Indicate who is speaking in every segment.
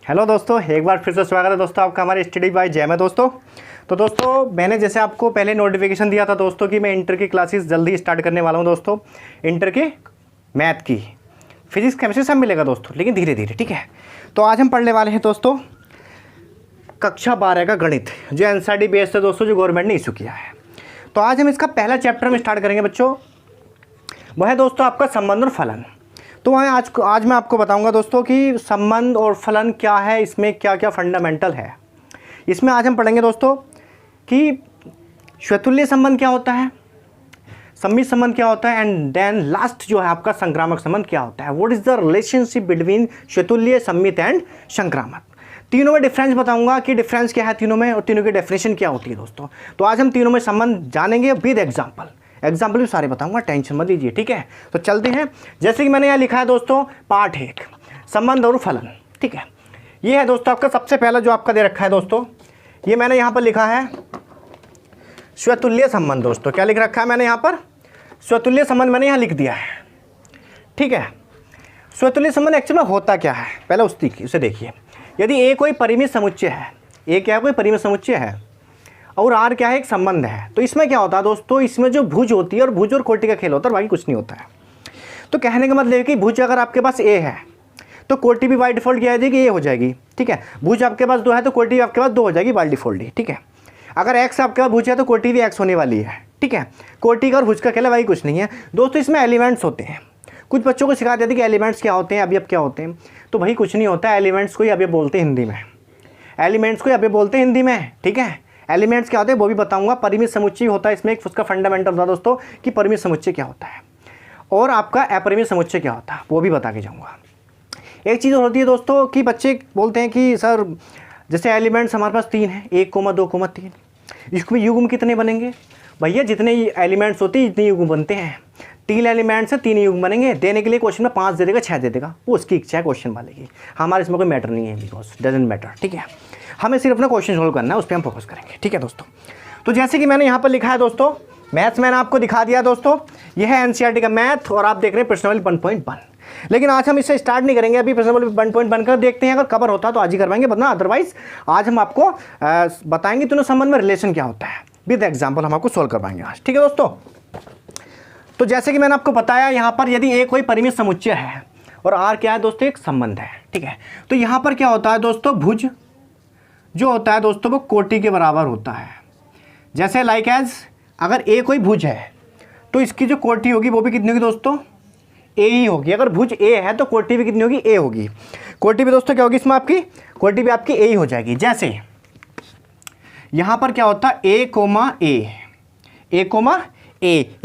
Speaker 1: Hello दोस्तों, एक बार फिर से स्वागत है दोस्तों आपका हमारे स्टडी बाय जय में। दोस्तों तो दोस्तों मैंने जैसे आपको पहले नोटिफिकेशन दिया था दोस्तों कि मैं इंटर की क्लासेस जल्दी स्टार्ट करने वाला हूं दोस्तों। इंटर के मैथ की, फिजिक्स केमिस्ट्री सब मिलेगा दोस्तों, लेकिन धीरे धीरे, ठीक है। तो आज हम पढ़ने वाले हैं दोस्तों कक्षा 12 का गणित, जो एनसीईआरटी बेस्ड है दोस्तों, जो गवर्नमेंट ने इशू किया है। तो आज हम इसका पहला चैप्टर में स्टार्ट करेंगे बच्चों, वह है दोस्तों आपका संबंध और फलन। तो वहाँ आज मैं आपको बताऊंगा दोस्तों कि संबंध और फलन क्या है, इसमें क्या क्या फंडामेंटल है। इसमें आज हम पढ़ेंगे दोस्तों कि स्वतुल्य संबंध क्या होता है, सम्मित संबंध क्या होता है, एंड देन लास्ट जो है आपका संक्रामक संबंध क्या होता है। What is the relationship between स्वतुल्य, सम्मित एंड संक्रामक। तीनों में डिफरेंस बताऊंगा कि डिफरेंस क्या है तीनों में, और तीनों की डेफिनेशन क्या होती है दोस्तों। तो आज हम तीनों में संबंध जानेंगे विद एग्जाम्पल भी सारे बताऊंगा, टेंशन मत लीजिए, ठीक है। तो चलते हैं। जैसे कि मैंने यहाँ लिखा है दोस्तों पार्ट 1 संबंध और फलन, ठीक है। ये है दोस्तों आपका सबसे पहला जो आपका दे रखा है दोस्तों, ये मैंने यहाँ पर लिखा है स्वतुल्य संबंध। दोस्तों क्या लिख रखा है मैंने यहाँ पर, स्वतुल्य संबंध मैंने यहाँ लिख दिया है, ठीक है। स्वतुल्य संबंध एक्चुअली में होता क्या है, पहले उसे देखिए। यदि ए कोई परिमित समुच्चय है, ए क्या है, कोई परिमित समुच्चय है, और आर क्या है, एक संबंध है, तो इसमें क्या होता है दोस्तों, इसमें जो भुज होती है और भुज और कोटि का खेल होता है, बाकी कुछ नहीं होता है। तो कहने का मतलब है कि भुज अगर आपके पास ए है तो कोटि भी बाय डिफॉल्ट क्या आ जाएगी, ए हो जाएगी, ठीक है। भुज आपके पास 2 है तो कोटि आपके पास 2 हो जाएगी बाय डिफॉल्ट ही, ठीक है। अगर एक्स आपके पास भुज है तो कोटि भी एक्स होने वाली है, ठीक है। कोटि का और भुज का खेल है, बाकी कुछ नहीं है दोस्तों। इसमें एलिमेंट्स होते हैं, कुछ बच्चों को सिखा देते हैं कि एलिमेंट्स क्या होते हैं, अवयव क्या होते हैं। तो भाई कुछ नहीं होता है, एलिमेंट्स को ही अवयव बोलते हैं हिंदी में, एलिमेंट्स को ही अवयव बोलते हैं हिंदी में, ठीक है। एलिमेंट्स क्या होते हैं वो भी बताऊंगा। परिमित समुच्चय होता है इसमें एक, उसका फंडामेंटल होता है दोस्तों कि परिमित समुच्चय क्या होता है, और आपका अपरिमित समुच्चय क्या होता है वो भी बता के जाऊंगा। एक चीज़ होती है दोस्तों कि बच्चे बोलते हैं कि सर जैसे एलिमेंट्स हमारे पास 3 हैं, 1, 2, 3, इसमें युग्म कितने बनेंगे। भैया जितने एलिमेंट्स होते हैं जितने युग्म बनते हैं, 3 एलिमेंट्स हैं 3 युग्म बनेंगे। देने के लिए क्वेश्चन में 5 दे देगा, 6 दे देगा, वो उसकी इच्छा है क्वेश्चन वाले की, हमारे इसमें कोई मैटर नहीं है, बिकॉज डजेंट मैटर, ठीक है। हमें सिर्फ अपना क्वेश्चन सोल्व करना है, उस पर हम फोकस करेंगे, ठीक है दोस्तों। तो जैसे कि मैंने यहाँ पर लिखा है दोस्तों, मैथ्स मैंने आपको दिखा दिया दोस्तों, यह है एनसीईआरटी का मैथ, और आप देख रहे हैं प्रश्नावली 1.1। लेकिन आज हम इससे स्टार्ट नहीं करेंगे, अभी प्रश्नावली 1.1 कर देखते हैं, अगर कवर होता तो आज ही करवाएंगे, वरना अदरवाइज आज हम आपको बताएंगे तीनों संबंध में रिलेशन क्या होता है, विद एग्जाम्पल हम आपको सोल्व करवाएंगे आज, ठीक है दोस्तों। तो जैसे कि मैंने आपको बताया, यहाँ पर यदि ए कोई परिमित समुच्चय है और आर क्या है दोस्तों, एक संबंध है, ठीक है। तो यहाँ पर क्या होता है दोस्तों, भुज जो होता है दोस्तों वो कोटि के बराबर होता है। जैसे लाइक एज अगर ए कोई भुज है तो इसकी जो कोटि होगी वो भी कितनी होगी दोस्तों, ए ही होगी। अगर भुज ए है तो कोटि भी कितनी होगी, ए होगी। कोटि भी दोस्तों क्या होगी इसमें, आपकी कोटि भी आपकी ए ही हो जाएगी। जैसे यहाँ पर क्या होता है ए कोमा ए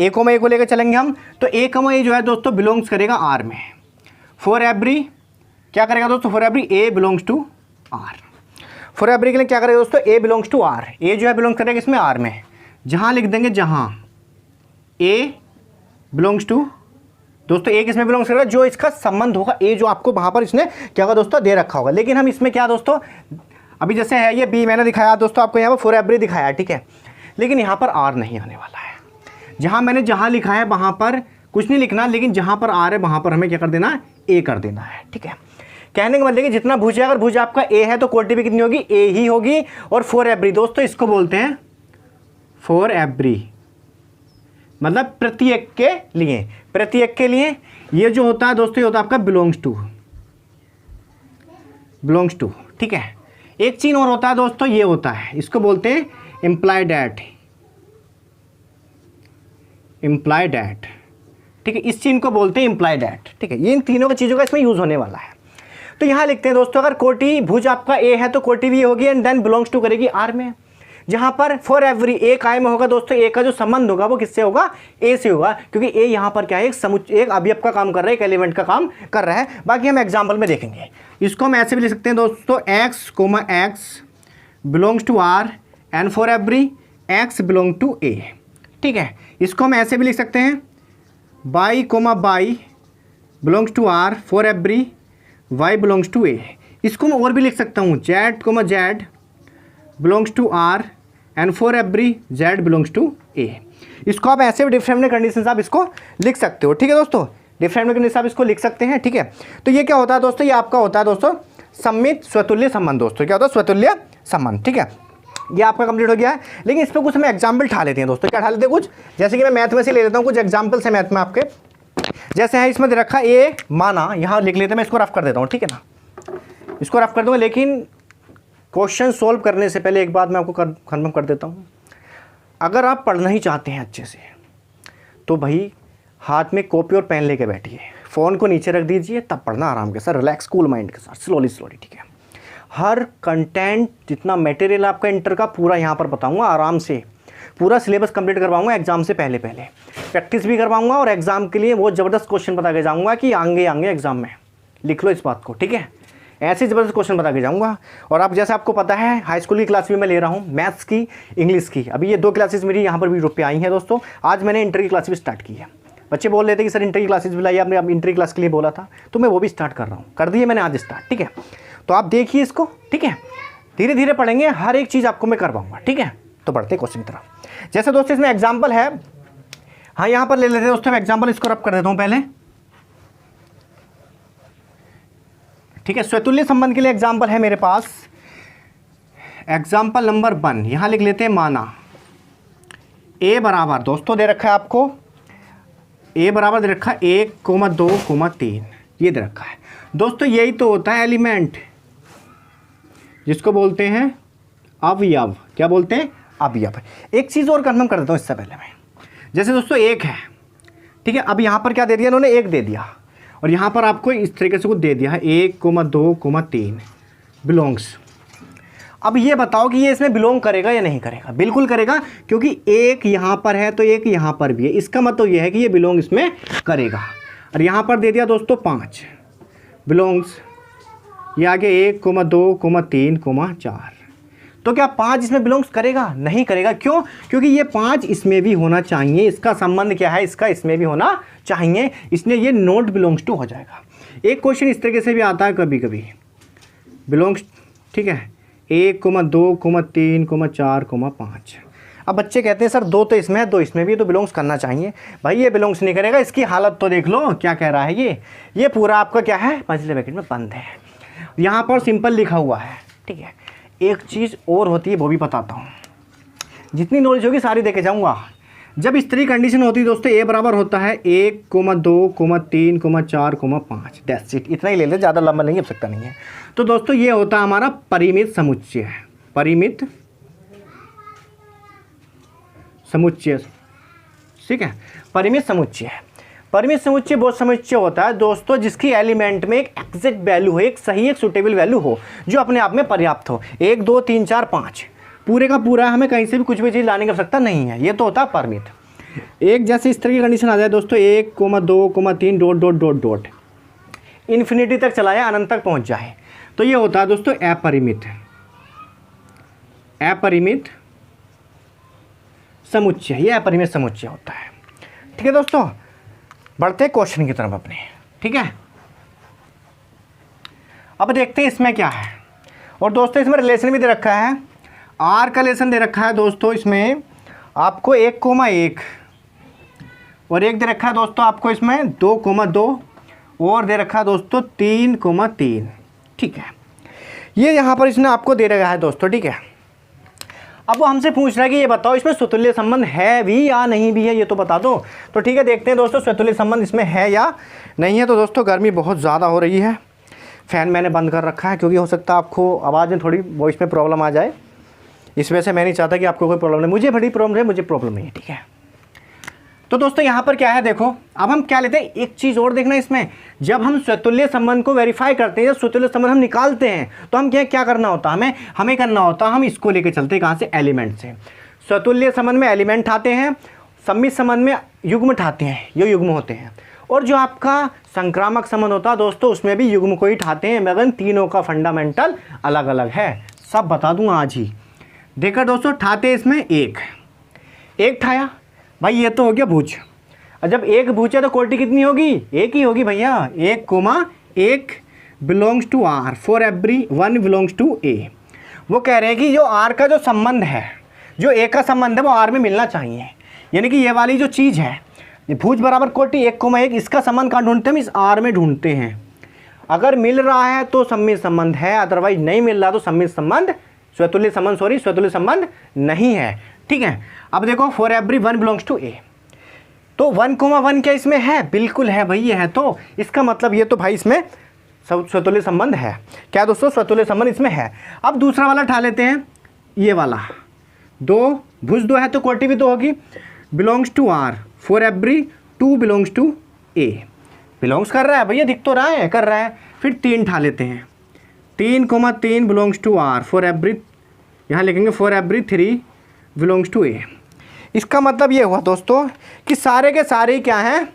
Speaker 1: को लेकर चलेंगे हम, तो ए कोमा ए जो है दोस्तों बिलोंग्स करेगा आर में। फॉर एवरी क्या करेगा दोस्तों, for every A belongs to R. For every के लिए क्या करेगा दोस्तों, A belongs to R, A जो है बिलोंग करेगा इसमें आर में। जहाँ लिख देंगे जहाँ ए बिलोंग्स टू, दोस्तों ए किसमें बिलोंग्स करेगा, जो इसका संबंध होगा, ए जो आपको वहाँ पर इसने क्या होगा दोस्तों दे रखा होगा। लेकिन हम इसमें क्या दोस्तों, अभी जैसे है ये बी मैंने दिखाया दोस्तों आपको, यहाँ पर फॉर एवरी दिखाया, ठीक है। लेकिन यहाँ पर आर नहीं आने वाला है। जहाँ लिखा है वहाँ पर कुछ नहीं लिखना, लेकिन जहाँ पर आर है वहाँ पर हमें क्या कर देना है, ए कर देना है, ठीक है। कहने का मतलब कि जितना भुज है, अगर भुज आपका ए है तो कोटि भी कितनी होगी, ए ही होगी। और फॉर एवरी दोस्तों इसको बोलते हैं फॉर एवरी, मतलब प्रत्येक के लिए, प्रत्येक के लिए ये जो होता है दोस्तों ये होता है आपका बिलोंग्स टू, ठीक है। एक चीज और होता है दोस्तों, ये होता है, इसको बोलते हैं इम्प्लाइड एट, ठीक है। इस चीज को बोलते हैं इम्प्लाइड एट, ठीक है। ये इन तीनों की चीज़ों का इसमें यूज होने वाला है। तो यहाँ लिखते हैं दोस्तों, अगर कोटि भुज आपका ए है तो कोटि भी होगी, एंड देन बिलोंग्स टू करेगी आर में। जहाँ पर फॉर एवरी ए काय में होगा दोस्तों, ए का जो संबंध होगा वो किससे होगा, ए से होगा, क्योंकि ए यहाँ पर क्या है, एक अवयव का काम कर रहा है, एक एलिमेंट का काम कर रहा है। बाकी हम एग्जाम्पल में देखेंगे। इसको हम ऐसे भी लिख सकते हैं दोस्तों, x comma x belongs to R, and for every x belong to A, ठीक है। इसको हम ऐसे भी लिख सकते हैं, y comma y belongs to R, for every y belongs to A. इसको मैं और भी लिख सकता हूँ, z comma z belongs to R, and for every z belongs to A. इसको आप ऐसे भी डिफरेंट कंडीशन आप इसको लिख सकते हो, ठीक है दोस्तों, डिफरेंट कंडीशन आप इसको लिख सकते हैं, ठीक है। तो ये क्या होता है दोस्तों, ये आपका होता है दोस्तों सममित स्वतुल्य संबंध। दोस्तों क्या होता है, स्वतुल्य संबंध, ठीक है। ये आपका कंप्लीट हो गया है। लेकिन इस पर कुछ हम एग्जाम्पल उठा लेते हैं दोस्तों। क्या उठा लेते हैं कुछ, जैसे कि मैं मैथ में से ले लेता हूँ कुछ एग्जाम्पल्स है मैथ में आपके। जैसे है इसमें दे रखा ए माना, यहाँ लिख लेते हैं, मैं इसको रफ कर देता हूँ, ठीक है ना, इसको रफ कर दूँगा। लेकिन क्वेश्चन सोल्व करने से पहले एक बात मैं आपको कन्फर्म कर देता हूँ, अगर आप पढ़ना ही चाहते हैं अच्छे से तो भाई हाथ में कॉपी और पेन लेके बैठिए, फ़ोन को नीचे रख दीजिए, तब पढ़ना आराम के साथ, रिलैक्स कूल माइंड के साथ, स्लोली, ठीक है। हर कंटेंट जितना मटेरियल आपका इंटर का पूरा यहाँ पर बताऊँगा, आराम से पूरा सिलेबस कंप्लीट करवाऊँगा एग्जाम से पहले प्रैक्टिस भी करवाऊँगा, और एग्जाम के लिए बहुत ज़बरदस्त क्वेश्चन बता के जाऊँगा कि आएंगे एग्जाम में, लिख लो इस बात को, ठीक है। ऐसे ज़बरदस्त क्वेश्चन बता के जाऊँगा। और अब जैसे आपको पता है हाई स्कूल की क्लास भी मैं ले रहा हूँ, मैथ्स की, इंग्लिश की। अभी ये 2 क्लासेस मेरी यहाँ पर भी ग्रुप पे आई हैं दोस्तों। आज मैंने इंटर की क्लास भी स्टार्ट की है। बच्चे बोल रहे थे कि सर इंटर की क्लासेस भी लाइए, आपने अब इंटर की क्लास के लिए बोला था, तो मैं वो भी स्टार्ट कर रहा हूँ, कर दिए मैंने आज स्टार्ट, ठीक है। तो आप देखिए इसको, ठीक है, धीरे धीरे पढ़ेंगे, हर एक चीज़ आपको मैं करवाऊँगा, ठीक है। तो बढ़ते क्वेश्चन की तरफ। जैसे दोस्तों इसमें एग्जाम्पल है, हाँ यहाँ पर ले लेते हैं दोस्तों, मैं एग्जाम्पल इसको रब कर देता हूँ पहले, ठीक है। स्वतुल्य संबंध के लिए एग्जाम्पल है मेरे पास, एग्जाम्पल नंबर 1 यहाँ लिख लेते हैं। माना ए बराबर दोस्तों दे रखा है आपको, ए बराबर दे रखा है 1,2,3, ये दे रखा है दोस्तों। यही तो होता है एलिमेंट, जिसको बोलते हैं अवयव। क्या बोलते हैं, अवयव। एक चीज़ और कंफर्म कर देता हूँ इससे पहले मैं, जैसे दोस्तों 1 है, ठीक है। अब यहाँ पर क्या दे दिया इन्होंने, 1 दे दिया, और यहाँ पर आपको इस तरीके से कुछ दे दिया है 1,2,3 बिलोंग्स। अब ये बताओ कि ये इसमें बिलोंग करेगा या नहीं करेगा। बिल्कुल करेगा, क्योंकि 1 यहाँ पर है तो 1 यहाँ पर भी है, इसका मतलब ये है कि ये बिलोंग इसमें करेगा। और यहाँ पर दे दिया दोस्तों 5 बिलोंग्स, ये आगे 1,2,3,4, तो क्या 5 इसमें बिलोंग्स करेगा, नहीं करेगा। क्यों, क्योंकि ये 5 इसमें भी होना चाहिए, इसका संबंध क्या है, इसका इसमें भी होना चाहिए, इसलिए ये नॉट बिलोंग्स टू हो जाएगा। एक क्वेश्चन इस तरीके से भी आता है कभी कभी, बिलोंग्स, ठीक है, 1,2,3,4,5। अब बच्चे कहते हैं सर 2 तो इसमें है, 2 इसमें भी, तो बिलोंग्स करना चाहिए। भाई ये बिलोंग्स नहीं करेगा, इसकी हालत तो देख लो क्या कह रहा है ये पूरा आपका क्या है, मंझले ब्रैकेट में बंद है। यहाँ पर सिंपल लिखा हुआ है, ठीक है। एक चीज़ और होती है, वो भी बताता हूँ, जितनी नॉलेज होगी सारी देके जाऊँगा। जब इस तरह कंडीशन होती है दोस्तों, ए बराबर होता है 1,2,3,4,5, दैट्स इट, इतना ही ले ले, ज़्यादा लंबा नहीं, आवश्यकता नहीं है। तो दोस्तों ये होता है हमारा परिमित समुच्चय, परिमित समुच्चय, ठीक है, परिमित समुच्चय। परिमित समुच्चय वो समुच्चय होता है दोस्तों जिसकी एलिमेंट में एक एग्जैक्ट वैल्यू हो, एक सही, एक सुटेबल वैल्यू हो, जो अपने आप में पर्याप्त हो। 1, 2, 3, 4, 5 पूरे का पूरा, हमें कहीं से भी कुछ भी चीज़ लाने की आवश्यकता नहीं है, ये तो होता है परिमित। एक जैसे इस तरह की कंडीशन आ जाए दोस्तों, 1,2,3 ... इन्फिनिटी तक चला जाए, अनंत तक पहुँच जाए, तो ये होता है दोस्तों अपरिमित, अपरिमित समुच्चय, ये अपरिमित समुच्चय होता है, ठीक है दोस्तों। बढ़ते हैं क्वेश्चन की तरफ अपने, ठीक है। अब देखते हैं इसमें क्या है। और दोस्तों इसमें रिलेशन भी दे रखा है, आर का रिलेशन दे रखा है दोस्तों इसमें आपको 1,1, और एक दे रखा है दोस्तों आपको इसमें 2,2, और दे रखा है दोस्तों 3,3, ठीक है। ये यहाँ पर इसने आपको दे रखा है दोस्तों, ठीक है। अब वो हमसे पूछ रहा है कि ये बताओ इसमें स्वतुल्य संबंध है भी या नहीं भी है, ये तो बता दो। तो ठीक है, देखते हैं दोस्तों स्वतुल्य संबंध इसमें है या नहीं है। तो दोस्तों गर्मी बहुत ज़्यादा हो रही है, फ़ैन मैंने बंद कर रखा है, क्योंकि हो सकता है आपको आवाज़ में थोड़ी वॉइस में प्रॉब्लम आ जाए, इस वजह से मैं नहीं चाहता कि आपको कोई प्रॉब्लम नहीं। मुझे बड़ी प्रॉब्लम है, मुझे प्रॉब्लम नहीं है, ठीक है। तो दोस्तों यहाँ पर क्या है देखो, अब हम क्या लेते हैं, एक चीज़ और देखना इसमें, जब हम स्वतुल्य संबंध को वेरीफाई करते हैं, जब स्वतुल्य संबंध हम निकालते हैं, तो हम क्या करना होता है, हमें करना होता है, हम इसको लेके चलते हैं कहाँ से, एलिमेंट से। स्वतुल्य संबंध में एलिमेंट आते हैं, सम्मित संबंध में युग्म ठाते हैं, ये युग्म होते हैं, और जो आपका संक्रामक संबंध होता है दोस्तों उसमें भी युग्म को ही ठाते हैं, मगर तीनों का फंडामेंटल अलग अलग है, सब बता दूंगा आज ही। देखकर दोस्तों ठाते इसमें एक ठाया, भाई ये तो हो गया भुज। और जब एक भुज है तो कोटि कितनी होगी, एक ही होगी भैया, 1,1 belongs to R, for every 1 belongs to A. वो कह रहे हैं कि जो आर का जो संबंध है, जो ए का संबंध है वो आर में मिलना चाहिए। यानी कि ये वाली जो चीज़ है, ये भुज बराबर कोटि 1,1, इसका संबंध कहाँ ढूंढते हैं हम? इस आर में ढूंढते हैं। अगर मिल रहा है तो सममित संबंध है, अदरवाइज नहीं मिल रहा तो सममित संबंध, स्वतुल्य संबंध नहीं है। ठीक है, अब देखो for every 1 belongs to A, तो 1,1 क्या इसमें है? बिल्कुल है भाई, ये है। तो इसका मतलब ये तो भाई इसमें स्वतुल्य संबंध है। क्या दोस्तों? स्वतुल्य संबंध इसमें है। अब दूसरा वाला उठा लेते हैं, ये वाला 2, भुज 2 है तो कोटि भी 2 होगी। Belongs to R for every 2 belongs to A, belongs कर रहा है भैया, दिख तो रहा है, कर रहा है। फिर 3 उठा लेते हैं, 3,3 belongs to R for every, यहाँ लिखेंगे for every 3 belongs to A. इसका मतलब ये हुआ दोस्तों कि सारे के सारे क्या हैं,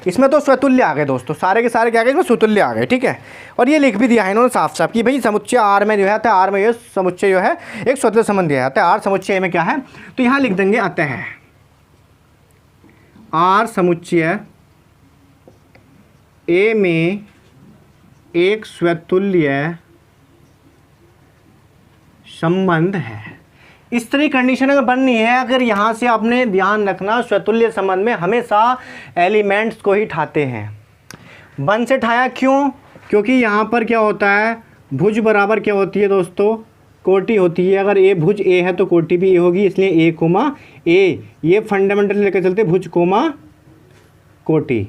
Speaker 1: इसमें तो स्वतुल्य आ गए दोस्तों, सारे के सारे क्या आ गए, इसमें स्वतुल्य आ गए। ठीक है, और ये लिख भी दिया है इन्होंने साफ साफ कि भाई समुच्चय आर में जो है, आर में ये समुच्चय जो है एक स्वतुल्य संबंध दिया जाता है। आर समुच्चय में क्या है, तो यहाँ लिख देंगे अतः आर समुच्चय ए में एक स्वतुल्य संबंध है। इस तरह की कंडीशन अगर बननी है, अगर यहाँ से आपने ध्यान रखना, स्वतुल्य संबंध में हमेशा एलिमेंट्स को ही ठाते हैं। 1 से ठाया क्यों? क्योंकि यहाँ पर क्या होता है, भुज बराबर क्या होती है दोस्तों, कोटि होती है। अगर ए भुज ए है तो कोटि भी ए होगी, इसलिए ए, ये फंडामेंटल लेकर चलते, भुज कोटि,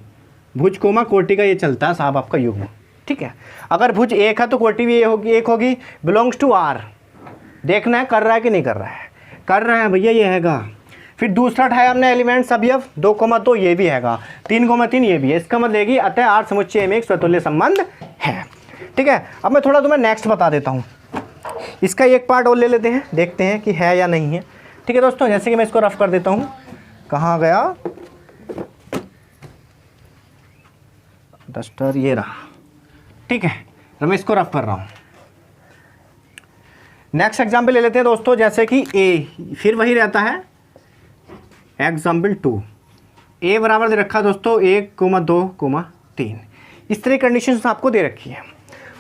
Speaker 1: भुज कोटि का ये चलता है साहब आपका युग्म। ठीक है, अगर भुज 1 है तो कोटि भी एक होगी। बिलोंग्स टू आर, देखना है कर रहा है कि नहीं कर रहा है, कर रहा है भैया, ये हैगा। फिर दूसरा उठाया हमने एलिमेंट्स अवयव 2,2, ये भी हैगा, 3,3 ये भी है। इसका मतलब है कि अतः आर समुच्चय में एक स्वतुल्य संबंध है। ठीक है, अब मैं थोड़ा तुम्हें नेक्स्ट बता देता हूँ, इसका एक पार्ट और ले लेते हैं, देखते हैं कि है या नहीं है। ठीक है दोस्तों, जैसे कि मैं इसको रफ कर देता हूँ, कहाँ गया डस्टर, ये रहा। ठीक है, तो मैं इसको रफ कर रहा हूँ। नेक्स्ट एग्जाम्पल ले लेते हैं दोस्तों, जैसे कि ए, फिर वही रहता है एग्जाम्पल 2, ए बराबर दे रखा दोस्तों 1,2,3, इस तरह कंडीशन आपको दे रखी है।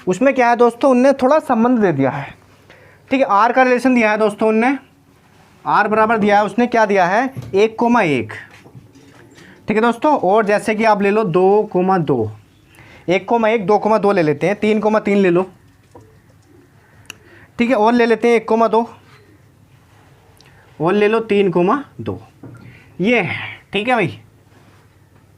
Speaker 1: उसमें क्या है दोस्तों, उनने थोड़ा संबंध दे दिया है। ठीक है, आर का रिलेशन दिया है दोस्तों, उनने आर बराबर दिया है, उसने क्या दिया है 1,1। ठीक है दोस्तों, और जैसे कि आप ले लो 2,2, 1,1 2,2 ले लेते हैं, 3,3 ले लो। ठीक है, और ले लेते हैं 1,2, और ले लो 3,2, ये है। ठीक है भाई,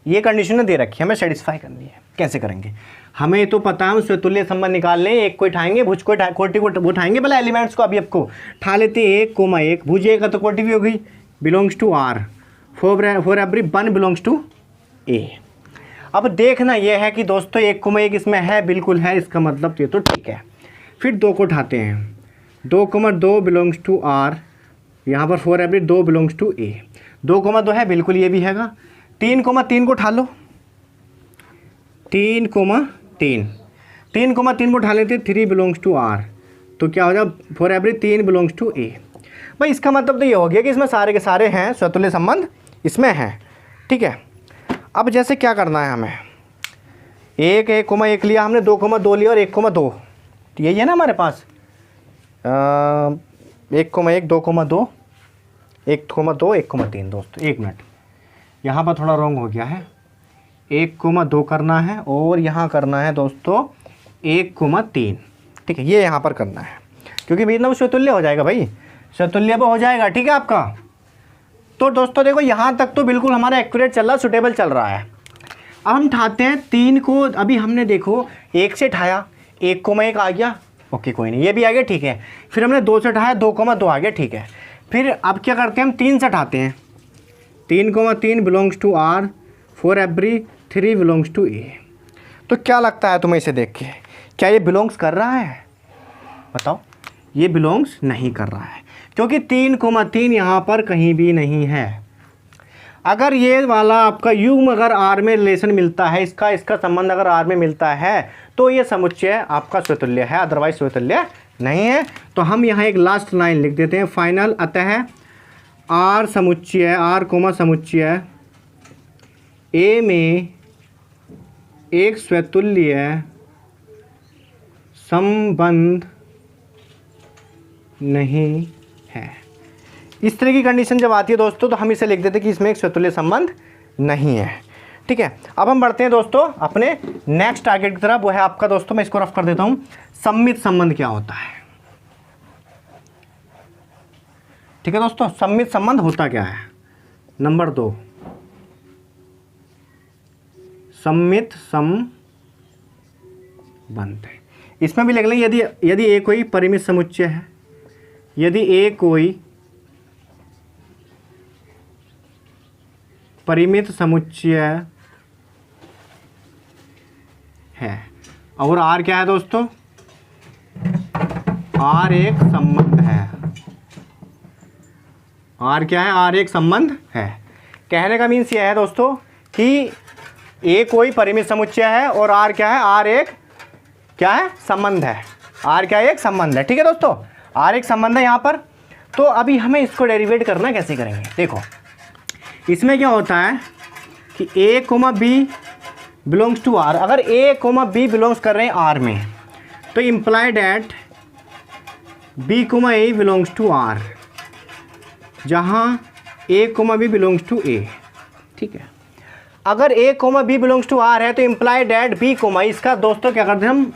Speaker 1: ये कंडीशन दे रखी है, हमें सेटिस्फाई करनी है। कैसे करेंगे, हमें तो पता है, हम स्वतुल्य संबंध निकाल लें, एक को उठाएंगे, भुज को कोटि को उठाएंगे, भले एलिमेंट्स को अभी आपको उठा लेते हैं। 1,1 भुज 1 का तो कोटि भी हो गई, belongs to R for every 1 belongs to A. अब देखना यह है कि दोस्तों 1,1 इसमें है, बिल्कुल है, इसका मतलब ये तो ठीक है। फिर 2 को उठाते हैं, 2,2 बिलोंग्स टू आर, यहाँ पर फॉर एवरी 2 बिलोंग्स टू ए, 2,2 है, बिल्कुल ये भी हैगा। 3,3 को उठा लो, 3,3 को उठा लेते, 3 बिलोंग्स टू आर, तो क्या हो जाए फॉर एवरी 3 बिलोंग्स टू ए। भाई इसका मतलब तो ये हो गया कि इसमें सारे के सारे हैं, स्वतुल्य संबंध इसमें है। ठीक है, अब जैसे क्या करना है हमें, 1,1 लिया हमने, 2,2 लिया और 1,2, तो यही है ना हमारे पास 1,1 2,2 1,2 1,3 दोस्तों। 1 मिनट, यहाँ पर थोड़ा रॉन्ग हो गया है, 1,2 करना है और यहाँ करना है दोस्तों 1,3। ठीक है, ये यहाँ पर करना है, क्योंकि भाई ना वो स्वतुल्य हो जाएगा, भाई स्वतुल्य हो जाएगा। ठीक है आपका, तो दोस्तों देखो यहाँ तक तो बिल्कुल हमारा एक्यूरेट चल रहा है, सुटेबल चल रहा है। अब हम उठाते हैं 3 को, अभी हमने देखो 1 से उठाया, 1,1 आ गया, ओके कोई नहीं, ये भी आ गया। ठीक है, फिर हमने 2 से उठाया, 2,2 आ गया। ठीक है, फिर अब क्या करते हैं, हम 3 से उठाते हैं, 3,3 belongs to R for every 3 belongs to A. तो क्या लगता है तुम्हें इसे देख के, क्या ये बिलोंग्स कर रहा है? बताओ, ये बिलोंग्स नहीं कर रहा है, क्योंकि 3,3 यहाँ पर कहीं भी नहीं है। अगर ये वाला आपका युग्म अगर आर में रिलेशन मिलता है, इसका संबंध अगर आर में मिलता है, तो ये समुच्चय आपका स्वतुल्य है, अदरवाइज स्वतुल्य नहीं है। तो हम यहाँ एक लास्ट लाइन लिख देते हैं, फाइनल, अतः आर समुच्चय, आर कोमा समुच्चय ए में एक स्वतुल्य संबंध नहीं है। इस तरह की कंडीशन जब आती है दोस्तों तो हम इसे लिख देते हैं कि इसमें एक स्वतुल्य संबंध नहीं है। ठीक है, अब हम बढ़ते हैं दोस्तों अपने नेक्स्ट टारगेट की तरफ। वो है आपका दोस्तों, मैं इसको रफ कर देता हूं, सममित संबंध क्या होता है। ठीक है दोस्तों, सममित संबंध होता क्या है। नंबर 2, सममित संबंध। इसमें भी लिख लें यदि ए कोई परिमित समुच्चय है, यदि ए कोई परिमित समुच्चय है और आर क्या है दोस्तों, आर एक संबंध है। आर क्या है, आर एक संबंध है। कहने का मीन्स यह है दोस्तों कि ए कोई परिमित समुच्चय है और आर क्या है, आर एक क्या है, संबंध है। आर क्या है, एक संबंध है। ठीक है दोस्तों, आर एक संबंध है यहाँ पर। तो अभी हमें इसको डेरिवेट करना कैसे करेंगे, देखो इसमें क्या होता है कि a comma b belongs to R. अगर ए कोमा बी बिलोंग्स कर रहे हैं आर में, तो imply that B comma A belongs to R, जहाँ a comma b belongs to A. ठीक है, अगर a comma b belongs to R है तो इम्प्लाई डैट बी कोमा, इसका दोस्तों क्या करते हैं हम,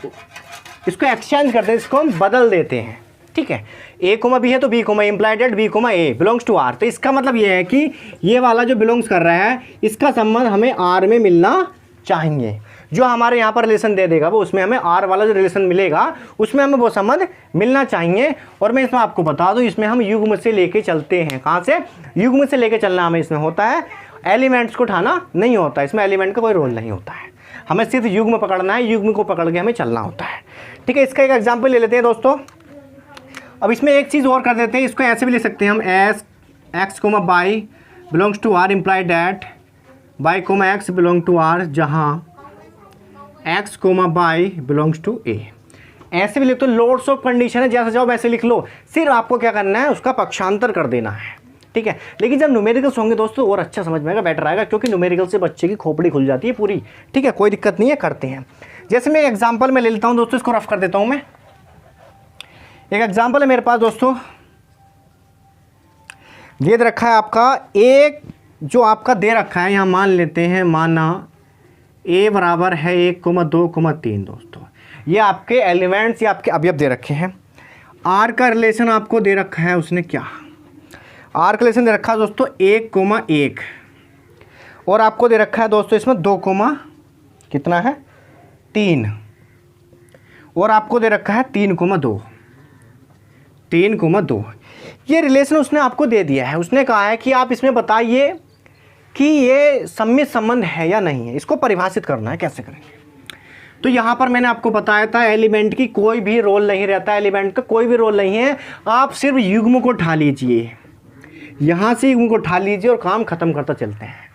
Speaker 1: इसको एक्सचेंज करते हैं, इसको हम बदल देते हैं। ठीक है, ए कोमा बी है तो B comma, imply that B comma A belongs to R. तो इसका मतलब ये है कि ये वाला जो बिलोंग्स कर रहा है इसका संबंध हमें आर में मिलना चाहिए। जो हमारे यहाँ पर रिलेशन दे देगा वो उसमें हमें आर वाला जो रिलेशन मिलेगा उसमें हमें वो संबंध मिलना चाहिए। और मैं इसमें आपको बता दूँ, इसमें हम युग्म से लेके चलते हैं। कहाँ से, युग्म से लेके चलना हमें इसमें होता है, एलिमेंट्स को उठाना नहीं होता। इसमें एलिमेंट का कोई रोल नहीं होता है, हमें सिर्फ युग्म पकड़ना है, युग्म को पकड़ के हमें चलना होता है। ठीक है, इसका एक एग्जाम्पल ले लेते हैं दोस्तों। अब इसमें एक चीज़ और कर देते हैं, इसको ऐसे भी लिख सकते हैं हम, as x comma y belongs to R imply that y comma x belong to R, जहाँ x comma y belongs to A. ऐसे भी लिख दो, लोड्स ऑफ कंडीशन है, जैसे जाओ वैसे लिख लो, सिर्फ आपको क्या करना है, उसका पक्षांतर कर देना है। ठीक है, लेकिन जब न्यूमेरिकल्स होंगे दोस्तों और अच्छा समझ में आएगा, बेटर आएगा, क्योंकि न्यूमेरिकल से बच्चे की खोपड़ी खुल जाती है पूरी। ठीक है, कोई दिक्कत नहीं है, करते हैं। जैसे मैं एग्जांपल में ले लेता हूं दोस्तों, इसको रफ कर देता हूं मैं। एक एग्जांपल है मेरे पास दोस्तों, ये दे रखा है आपका, एक जो आपका दे रखा है, यहाँ मान लेते हैं, माना ए बराबर है 1,2,3 दोस्तों। ये आपके एलिमेंट्स या आपके अवयव दे रखे हैं। आर का रिलेशन आपको दे रखा है, उसने क्या, आर का रिलेशन दे रखा है दोस्तों 1,1 और आपको दे रखा है दोस्तों इसमें 2, कितना है 3 और आपको दे रखा है 3,2। ये रिलेशन उसने आपको दे दिया है। उसने कहा है कि आप इसमें बताइए कि ये सममित संबंध है या नहीं है। इसको परिभाषित करना है, कैसे करेंगे। तो यहाँ पर मैंने आपको बताया था एलिमेंट की कोई भी रोल नहीं रहता, एलिमेंट का कोई भी रोल नहीं है। आप सिर्फ युग्म को उठा लीजिए, यहाँ से युग्म को उठा लीजिए और काम खत्म करता चलते हैं।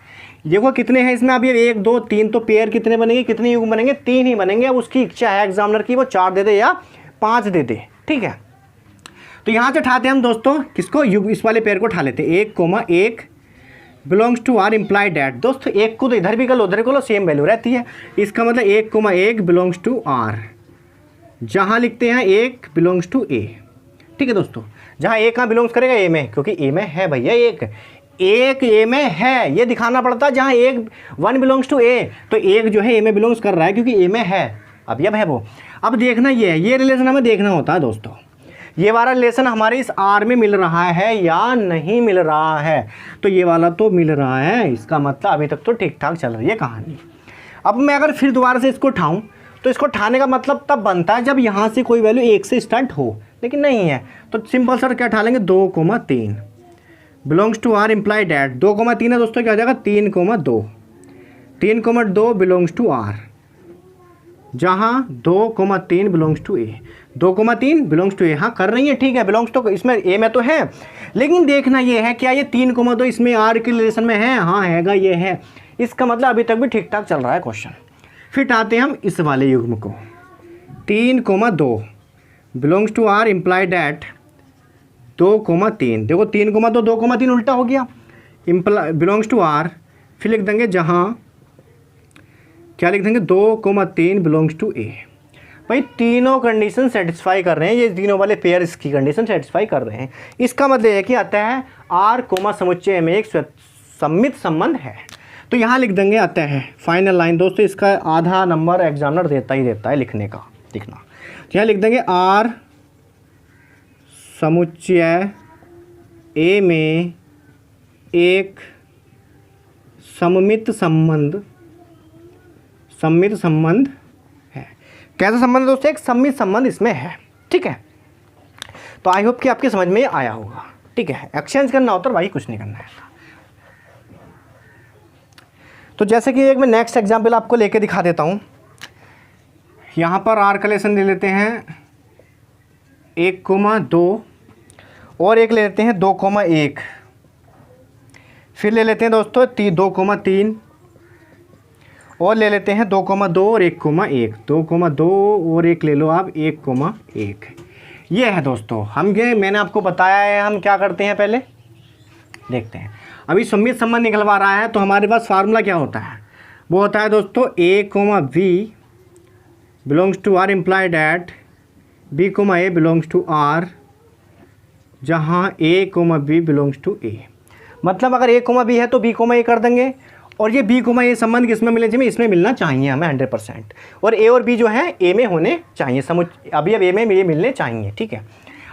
Speaker 1: देखो कितने हैं इसमें, अब ये 1, 2, 3, तो पेयर कितने बनेंगे, कितने युग्म बनेंगे, 3 ही बनेंगे। अब उसकी इच्छा है एग्जामिनर की, वो 4 दे दे या 5 दे दे। ठीक है, तो यहाँ से उठाते हैं हम दोस्तों किसको, युग्म, इस वाले पेयर को उठा लेते हैं। 1,1 belongs to R imply that. दोस्तों 1 को तो इधर भी कर लो उधर को लो, सेम वैल्यू रहती है। इसका मतलब 1,1 बिलोंग्स टू आर, जहाँ लिखते हैं 1 बिलोंग्स टू ए। ठीक है दोस्तों, जहाँ ए कहाँ बिलोंग्स करेगा, ए में, क्योंकि ए में है भैया, एक ए में है, ये दिखाना पड़ता है। जहाँ 1 बिलोंग्स टू ए, तो एक जो है ए में बिलोंग्स कर रहा है क्योंकि ए में है, अब है वो। अब देखना ये रिलेशन हमें देखना होता है दोस्तों, ये वाला रिलेशन हमारे इस आर में मिल रहा है या नहीं मिल रहा है। तो ये वाला तो मिल रहा है, इसका मतलब अभी तक तो ठीक ठाक चल रही है कहानी। अब मैं अगर फिर दोबारा से इसको उठाऊं तो इसको उठाने का मतलब तब बनता है जब यहाँ से कोई वैल्यू 1 से स्टार्ट हो, लेकिन नहीं है। तो सिंपल सर क्या उठा लेंगे, 2,3 belongs to R imply that. 2,3 है दोस्तों, क्या हो जाएगा 3,2। 3,2 बिलोंग्स टू आर, जहाँ 2,3 belongs to A. 2,3 belongs to A, हाँ कर रही है, ठीक है, बिलोंग्स तो इसमें ए में तो है, लेकिन देखना ये है क्या ये 3,2 इसमें आर के रिलेशन में है, हाँ हैगा, ये है। इसका मतलब अभी तक भी ठीक ठाक चल रहा है क्वेश्चन। फिर आते हैं हम इस वाले युग्म को, 3,2 belongs to R imply that 2,3। देखो 3,2 2,3 उल्टा हो गया, इम्प्लाई बिलोंग्स टू आर, फिर लिख देंगे जहाँ क्या लिख देंगे 2,3 बिलोंग्स टू ए। भाई तीनों कंडीशन सेटिस्फाई कर रहे हैं, ये तीनों वाले पेयर इसकी कंडीशन सेटिस्फाई कर रहे हैं। इसका मतलब है कि आता है आर कोमा समुच्चय में एक सममित संबंध है। तो यहाँ लिख देंगे आता है फाइनल लाइन दोस्तों, इसका आधा नंबर एग्जामिनर देता ही देता है लिखने का, लिखना। तो यहाँ लिख देंगे आर समुच्चय ए में एक सममित संबंध है। कैसा संबंध दोस्तों? एक सममित संबंध इसमें है, ठीक है। तो आई होप कि आपके समझ में आया होगा, ठीक है। एक्सचेंज करना होता है भाई, कुछ नहीं करना है। तो जैसे कि एक मैं नेक्स्ट एग्जाम्पल आपको लेके दिखा देता हूँ। यहाँ पर आर का लेसन ले लेते हैं 1,2 और एक ले लेते हैं 2,1, फिर ले लेते हैं दोस्तों 2,3 और ले लेते हैं 2,2 और 1,1, 2,2 और एक ले लो आप 1,1। ये है दोस्तों हम ये मैंने आपको बताया है। हम क्या करते हैं पहले देखते हैं। अभी सममित संबंध निकलवा रहा है तो हमारे पास फार्मूला क्या होता है? वो होता है दोस्तों a, b belongs to r implied at b, a belongs to r, जहाँ a, b belongs to a। मतलब अगर a, b है तो b, a कर देंगे, और ये b, a संबंध किसमें मिलने चाहिए? इसमें मिलना चाहिए हमें 100%, और a और b जो है a में होने चाहिए, अभी अब a में ये मिलने चाहिए, ठीक है।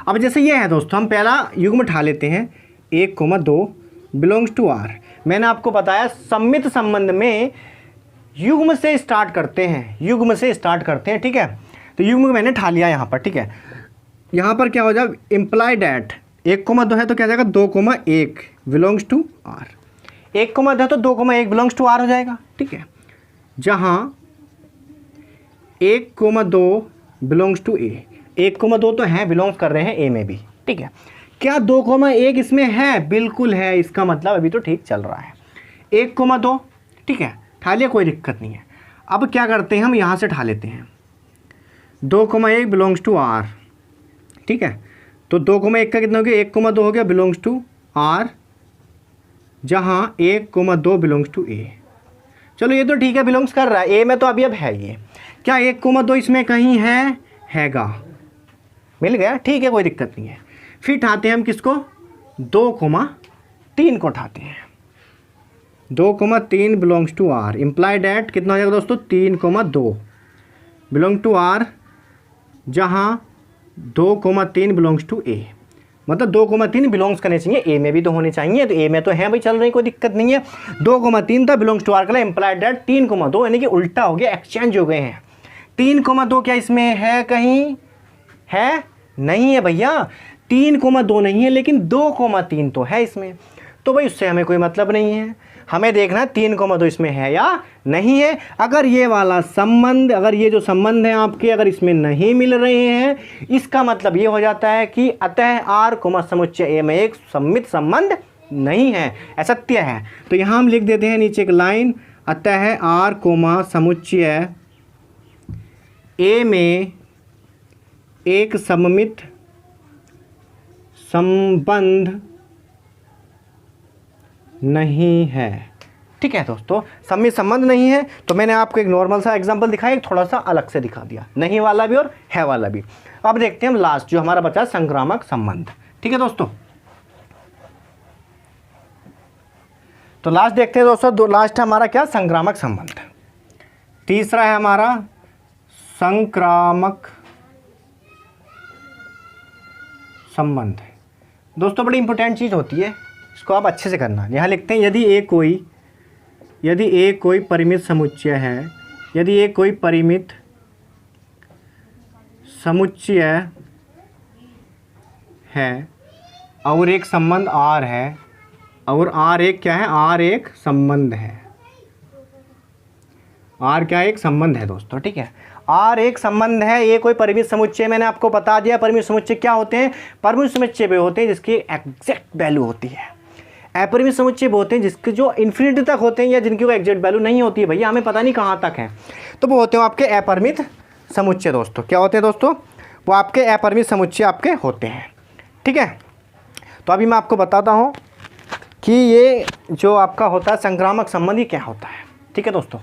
Speaker 1: अब जैसे ये है दोस्तों, हम पहला युग्म उठा लेते हैं 1,2 बिलोंग्स टू r। मैंने आपको बताया सममित संबंध में युग्म से स्टार्ट करते हैं, ठीक है। तो युग्म मैंने उठा लिया यहाँ पर, ठीक है। यहाँ पर क्या हो जाए? इम्प्लाइड एट 1,2 है तो क्या जाएगा 2,1 बिलोंग्स टू r, 1,2 है तो 2,1 बिलोंग्स टू r हो जाएगा, ठीक है। जहाँ 1,2 बिलोंग्स टू a, 1,2 तो है बिलोंग्स कर रहे हैं a में भी, ठीक है। क्या 2,1 इसमें है? बिल्कुल है। इसका मतलब अभी तो ठीक चल रहा है। 1,2 ठीक है, उठा लिया, कोई दिक्कत नहीं है। अब क्या करते हैं, हम यहाँ से उठा लेते हैं 2,1 बिलोंग्स टू r, ठीक है। तो 2,1 का कितना हो गया? 1,2 हो गया बिलोंग्स टू r, जहाँ 1,2 बिलोंग्स टू a। चलो ये तो ठीक है, बिलोंग्स कर रहा है a में, तो अभी अब है ये। क्या 1,2 इसमें कहीं हैगा? मिल गया, ठीक है, कोई दिक्कत नहीं है। फिर उठाते हैं हम किसको? 2,3 को उठाते हैं। 2,3 belongs to r implied at कितना हो जाएगा दोस्तों? 3,2 बिलोंग टू r, जहाँ 2,3 बिलोंग्स टू a। मतलब 2,3 बिलोंग्स करने चाहिए, a में भी तो होने चाहिए, तो a में तो है भाई, चल रही, कोई दिक्कत नहीं है। 2,3 था बिलोंग्स टू r का इम्प्लाइड एट 3,2, यानी कि उल्टा हो गया, एक्सचेंज हो गए हैं। 3,2 क्या इसमें है? कहीं है? नहीं है भैया, 3,2 नहीं है, लेकिन 2,3 तो है इसमें। तो भाई उससे हमें कोई मतलब नहीं है, हमें देखना है 3,2 इसमें है या नहीं है। अगर ये वाला संबंध, अगर ये जो संबंध है आपके, अगर इसमें नहीं मिल रहे हैं, इसका मतलब ये हो जाता है कि अतः r, समुच्चय a में एक सममित संबंध नहीं है, असत्य है। तो यहाँ हम लिख देते हैं नीचे एक लाइन, अतः r, समुच्चय a में एक सममित संबंध नहीं है, ठीक है दोस्तों। सममित संबंध नहीं है, तो मैंने आपको एक नॉर्मल सा एग्जांपल दिखाया, थोड़ा सा अलग से दिखा दिया, नहीं वाला भी और है वाला भी। अब देखते हैं हम लास्ट जो हमारा बचा संक्रामक संबंध, ठीक है दोस्तों। तो लास्ट देखते हैं दोस्तों, लास्ट हमारा क्या? संक्रामक संबंध। तीसरा है हमारा संक्रामक संबंध। दोस्तों बड़ी इंपॉर्टेंट चीज़ होती है, इसको आप अच्छे से करना। यहाँ लिखते हैं यदि एक कोई परिमित समुच्चय है, यदि एक कोई परिमित समुच्चय है और एक संबंध R है, और R एक क्या है? R एक संबंध है। R क्या? एक संबंध है दोस्तों, ठीक है। R एक संबंध है, ये कोई परिमित समुच्चय, मैंने आपको बता दिया परिमित समुच्चय क्या होते हैं। परिमित समुच्चय वे होते हैं जिसकी एग्जैक्ट वैल्यू होती है। अपरिमित समुच्चय वो होते हैं जिसके जो इन्फिनिटी तक होते हैं, या जिनकी कोई एग्जैक्ट वैल्यू नहीं होती है भैया, हमें पता नहीं कहाँ तक है, तो वो होते हैं आपके अपरिमित समुच्चय दोस्तों। क्या होते हैं दोस्तों? वो आपके अपरिमित समुच्चय आपके होते हैं, ठीक है। तो अभी मैं आपको बताता हूँ कि ये जो आपका होता है संक्रामक संबंध, ये क्या होता है, ठीक है दोस्तों।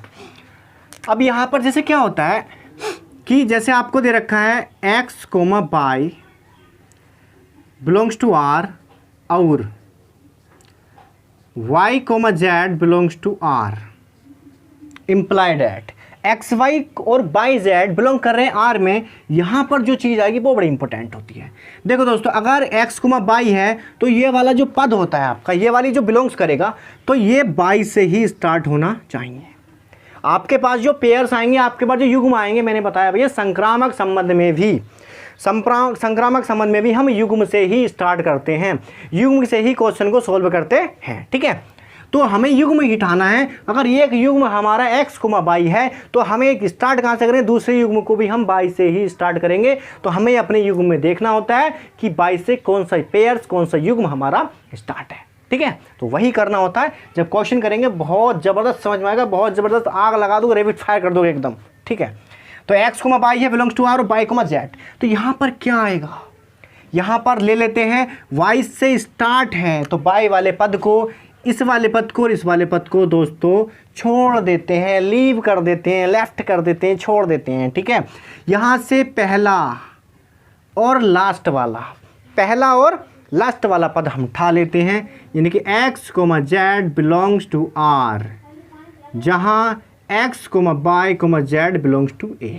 Speaker 1: अब यहाँ पर जैसे क्या होता है कि कि जैसे आपको दे रखा है x, y belongs to r और y, z belongs to r, implied at X Y और बाई जेड बिलोंग कर रहे हैं आर में। यहाँ पर जो चीज़ आएगी वो बड़ी इंपॉर्टेंट होती है। देखो दोस्तों, अगर एक्स कुमा बाई है तो ये वाला जो पद होता है आपका, ये वाली जो बिलोंग्स करेगा, तो ये बाई से ही स्टार्ट होना चाहिए। आपके पास जो पेयर्स आएंगे, आपके पास जो युग्म आएंगे, मैंने बताया भैया संक्रामक संबंध में भी हम युग्म से ही स्टार्ट करते हैं, युग्म से ही क्वेश्चन को सोल्व करते हैं। ठीक है, तो हमें युग्म ही उठाना है। अगर एक युग्म हमारा x, y है तो हमें एक स्टार्ट कहाँ से करें, दूसरे युग्म को भी हम y से ही स्टार्ट करेंगे। तो हमें अपने युग्म में देखना होता है कि y से कौन सा पेयर्स, कौन सा युग्म हमारा स्टार्ट है। ठीक है, तो वही करना होता है। जब क्वेश्चन करेंगे बहुत ज़बरदस्त समझ में आएगा, बहुत ज़बरदस्त आग लगा दोगे, रैपिड फायर कर दोगे एकदम। ठीक है, तो x, y है बिलोंग्स टू r और y, z। तो यहाँ पर क्या आएगा, यहाँ पर ले लेते हैं y से स्टार्ट है, तो y वाले पद को, इस वाले पद को और इस वाले पद को दोस्तों छोड़ देते हैं, लीव कर देते हैं, लेफ्ट कर देते हैं, छोड़ देते हैं। ठीक है, यहाँ से पहला और लास्ट वाला पद हम उठा लेते हैं, यानी कि x, z belongs to r, जहाँ x, y, z belongs to a।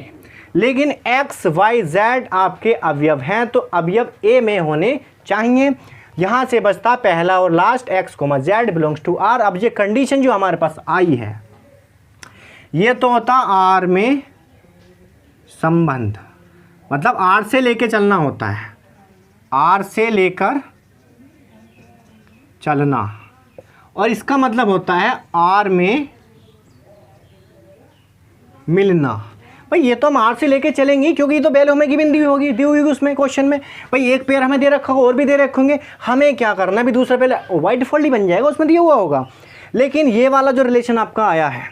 Speaker 1: लेकिन x, y, z आपके अवयव हैं, तो अवयव a में होने चाहिए। यहाँ से बचता पहला और last x, z belongs to r। अब ये कंडीशन जो हमारे पास आई है, ये तो होता r में संबंध, मतलब r से लेके चलना होता है, r से लेकर चलना, और इसका मतलब होता है r में मिलना। भाई ये तो हम आर से लेके चलेंगे, क्योंकि ये तो वैल्यू हमें गिवन दी हुई उसमें क्वेश्चन में। भाई एक पेयर हमें दे रखा होगा और भी दे रखे होंगे, हमें क्या करना है, भी दूसरा पहले बाय डिफॉल्ट ही बन जाएगा, उसमें दिया हुआ होगा। लेकिन ये वाला जो रिलेशन आपका आया है,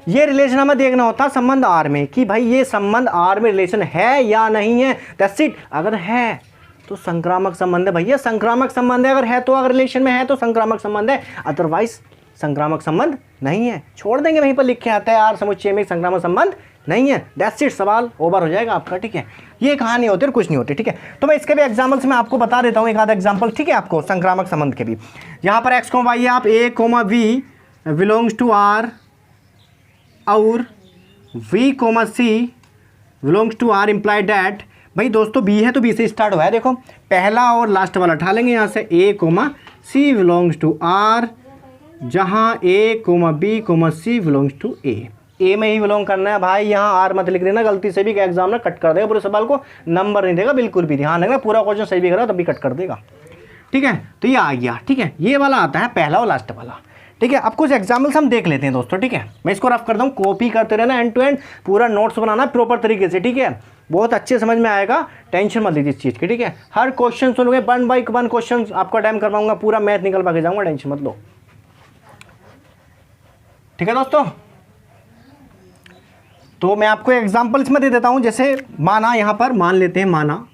Speaker 1: ये रिलेशन हमें देखना होता है संबंध आर में, कि भाई ये संबंध आर में रिलेशन है या नहीं है। That's it. अगर है तो संक्रामक संबंध है भैया, संक्रामक संबंध है। अगर है तो, अगर रिलेशन में है तो संक्रामक संबंध है, अदरवाइज संक्रामक संबंध नहीं है। छोड़ देंगे, वहीं पर लिखे आता है आर समुच्चय में संक्रामक संबंध नहीं है। दैट्स इट, सवाल ओवर हो जाएगा आपका। ठीक है, ये कहानी होती है, कुछ नहीं होती। ठीक है, तो मैं इसके भी एग्जाम्पल्स में आपको बता देता हूँ, एक आधा एग्जाम्पल। ठीक है, आपको संक्रामक संबंध के भी। यहाँ पर x, y है, आप a, v belongs to r और v, c belongs to r implied that. भाई दोस्तों b है तो b से स्टार्ट हुआ है। देखो पहला और लास्ट वाला उठा लेंगे यहाँ से, a, c belongs to r, जहाँ a, b, c belongs to a। A में ही बिलोंग करना है भाई, यहाँ आर मत लिख देना, गलती से भी एग्जाम में कट कर देगा, पूरे सवाल को नंबर नहीं देगा, बिल्कुल भी ध्यान रखना। पूरा क्वेश्चन सही भी करा तब भी कट कर देगा। ठीक है, तो ये आ गया। ठीक है, ये वाला आता है पहला और लास्ट वाला। ठीक है, अब कुछ एग्जाम्पल्स हम देख लेते हैं दोस्तों। ठीक है, मैं इसको रफ करता हूँ, कॉपी करते रहना, एंड टू एंड पूरा नोट्स बनाना प्रॉपर तरीके से। ठीक है, बहुत अच्छे समझ में आएगा, टेंशन मत लीजिए इस चीज़ की। ठीक है, हर क्वेश्चन सुनोगे, 1 बाय 1 क्वेश्चन आपका टाइम करवाऊंगा, पूरा मैथ निकल पा के जाऊँगा, टेंशन मत लो। ठीक है दोस्तों, तो मैं आपको एग्जाम्पल इसमें दे देता हूं। जैसे माना, यहां पर मान लेते हैं, माना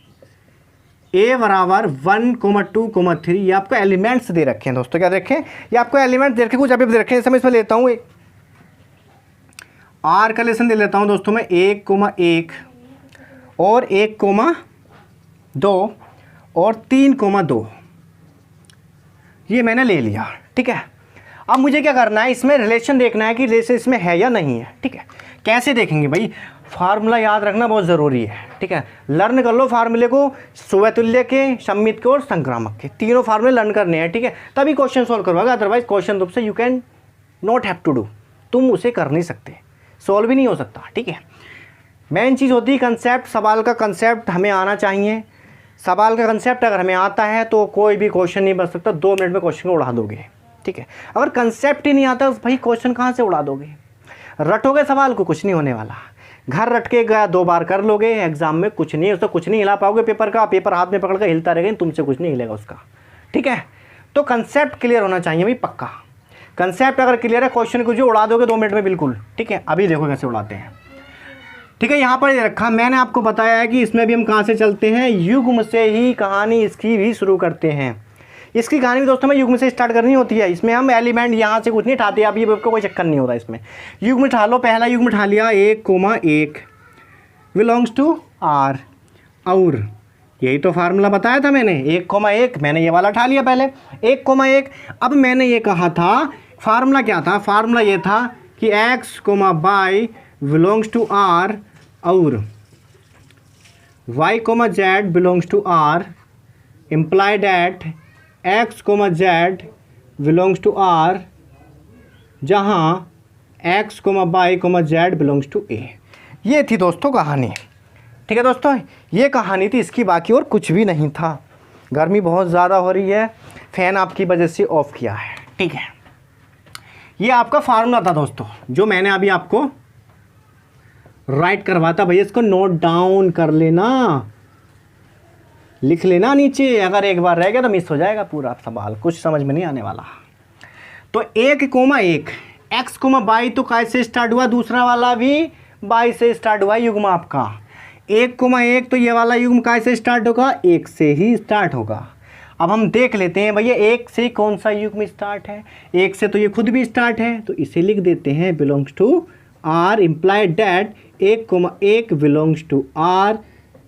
Speaker 1: a बराबर 1, 2, 3, ये आपको एलिमेंट्स दे रखे हैं दोस्तों। क्या देखें, ये आपको एलिमेंट्स दे रखे, कुछ अभी दे रखे हैं। जैसे मैं इसमें लेता हूं एक r का लेसन दे लेता हूं दोस्तों मैं, 1, और 1, 2 और 3, 2, ये मैंने ले लिया। ठीक है, अब मुझे क्या करना है, इसमें रिलेशन देखना है कि रिलेशन इसमें है या नहीं है। ठीक है, कैसे देखेंगे भाई, फार्मूला याद रखना बहुत ज़रूरी है। ठीक है, लर्न कर लो फार्मूले को, सुवैतुल्य के, सम्मित के और संक्रामक के, तीनों फार्मूले लर्न करने हैं। ठीक है, तभी क्वेश्चन सॉल्व करवाएगा, अदरवाइज क्वेश्चन रूप से you can not have to do, तुम उसे कर नहीं सकते, सॉल्व भी नहीं हो सकता। ठीक है, मेन चीज़ होती है कंसेप्ट, सवाल का कंसेप्ट हमें आना चाहिए। सवाल का कंसेप्ट अगर हमें आता है तो कोई भी क्वेश्चन नहीं बन सकता, 2 मिनट में क्वेश्चन को उड़ा दोगे। ठीक है, अगर कंसेप्ट ही नहीं आता तो भाई क्वेश्चन कहाँ से उड़ा दोगे, रटोगे सवाल को, कुछ नहीं होने वाला। घर रट के गया 2 बार कर लोगे, एग्जाम में कुछ नहीं, उसको कुछ नहीं हिला पाओगे पेपर का, पेपर हाथ में पकड़ कर हिलता रहेगा, तुमसे कुछ नहीं हिलेगा उसका। ठीक है, तो कंसेप्ट क्लियर होना चाहिए भाई, पक्का। कंसेप्ट अगर क्लियर है, क्वेश्चन को जो उड़ा दोगे 2 मिनट में बिल्कुल। ठीक है, अभी देखो कैसे उड़ाते हैं। ठीक है, यहाँ पर ये रखा, मैंने आपको बताया है कि इसमें भी हम कहाँ से चलते हैं, युग्म से ही कहानी इसकी भी शुरू करते हैं। इसकी कहानी भी दोस्तों में युग्म से स्टार्ट करनी होती है। इसमें हम एलिमेंट यहाँ से कुछ नहीं उठाते, आप ये कोई चक्कर नहीं होता इसमें। युग्म उठा लो, पहला युग्म उठा लिया 1, बिलोंग्स टू आर। और यही तो फार्मूला बताया था मैंने, 1,1 मैंने ये वाला उठा लिया पहले, 1,1। अब मैंने ये कहा था फार्मूला क्या था, फार्मूला ये था कि x, y belongs to R और y, z belongs to R, imply that x, z belongs to R जहाँ x, y, z belongs to a। ये थी दोस्तों कहानी। ठीक है दोस्तों, ये कहानी थी इसकी, बाकी और कुछ भी नहीं था। गर्मी बहुत ज़्यादा हो रही है, फ़ैन आपकी वजह से ऑफ़ किया है। ठीक है, ये आपका फार्मूला था दोस्तों, जो मैंने अभी आपको राइट करवाता। भैया इसको नोट डाउन कर लेना, लिख लेना नीचे, अगर एक बार रह गया तो मिस हो जाएगा पूरा सवाल, कुछ समझ में नहीं आने वाला। तो 1,1 x, y तो कैसे स्टार्ट हुआ, दूसरा वाला भी y से स्टार्ट हुआ युग्म आपका। 1,1 तो ये वाला युग्म कैसे स्टार्ट होगा, 1 से ही स्टार्ट होगा। अब हम देख लेते हैं भैया 1 से कौन सा युग्म स्टार्ट है, 1 से तो ये खुद भी स्टार्ट है, तो इसे लिख देते हैं belongs to R, implied that 1,1 belongs to R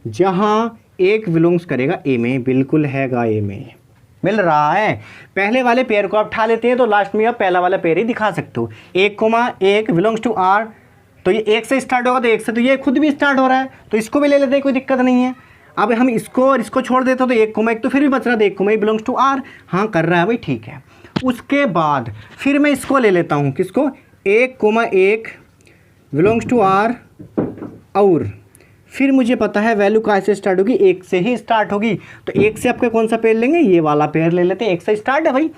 Speaker 1: जहाँ 1 बिलोंग्स करेगा ए में। बिल्कुल हैगा ए में, मिल रहा है। पहले वाले पेयर को आप उठा लेते हैं तो लास्ट में आप पहला वाला पेयर ही दिखा सकते हो। 1,1 बिलोंग्स टू आर, तो ये 1 से स्टार्ट होगा, तो 1 से तो ये खुद भी स्टार्ट हो रहा है, तो इसको भी ले लेते हैं, कोई दिक्कत नहीं है। अब हम इसको और इसको छोड़ देते हो तो 1,1 तो फिर भी बच रहा था, 1,1 बिलोंग्स टू आर, हाँ कर रहा है भाई, ठीक है। उसके बाद फिर मैं इसको ले लेता हूँ, किसको, 1,1 बिलोंग्स टू आर और फिर मुझे पता है वैल्यू कैसे स्टार्ट होगी, 1 से ही स्टार्ट होगी। तो 1 से आपका कौन सा पेयर लेंगे, ये वाला पेयर ले लेते हैं, 1 से स्टार्ट है भाई।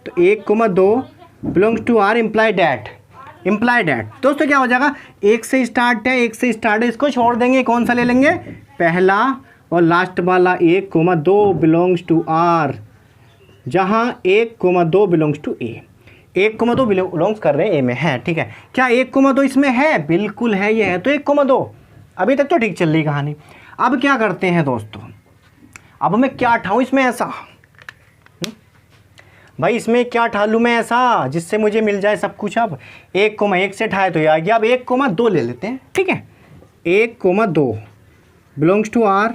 Speaker 1: तो 1,2 belongs to R, imply that दोस्तों क्या हो जाएगा, 1 से स्टार्ट है, 1 से स्टार्ट है, इसको छोड़ देंगे, कौन सा ले लेंगे, पहला और लास्ट वाला 1,2 बिलोंग्स टू आर जहाँ 1,2 बिलोंग्स टू ए। 1,2 बिलोंग्स कर रहे हैं ए में, है ठीक है। क्या 1,2 इसमें है, बिल्कुल है, ये है, तो 1,2 अभी तक तो ठीक चल रही कहानी। अब क्या करते हैं दोस्तों, अब मैं क्या उठाऊँ इसमें ऐसा, भाई इसमें क्या उठा लूँ मैं ऐसा जिससे मुझे मिल जाए सब कुछ। अब 1,1 से उठाए तो ये आ गया, अब 1,2 ले लेते हैं, ठीक है। 1,2 बिलोंग्स टू आर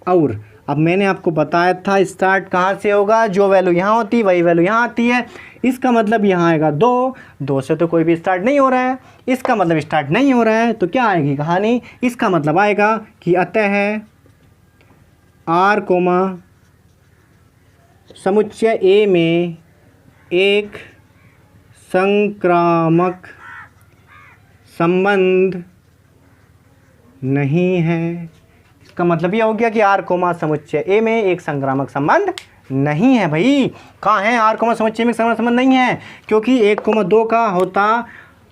Speaker 1: और अब मैंने आपको बताया था स्टार्ट कहाँ से होगा, जो वैल्यू यहाँ होती है वही वैल्यू यहाँ आती है। इसका मतलब यहाँ आएगा 2 से तो कोई भी स्टार्ट नहीं हो रहा है, इसका मतलब स्टार्ट नहीं हो रहा है, तो क्या आएगी कहानी, इसका मतलब आएगा कि अतः आर समुच्चय ए में एक संक्रामक संबंध नहीं है। इसका मतलब यह हो गया कि आर समुच्चय ए में एक संक्रामक संबंध नहीं है। भाई कहाँ है आर समुच्चय में संक्रामक संबंध नहीं है, क्योंकि 1,2 का होता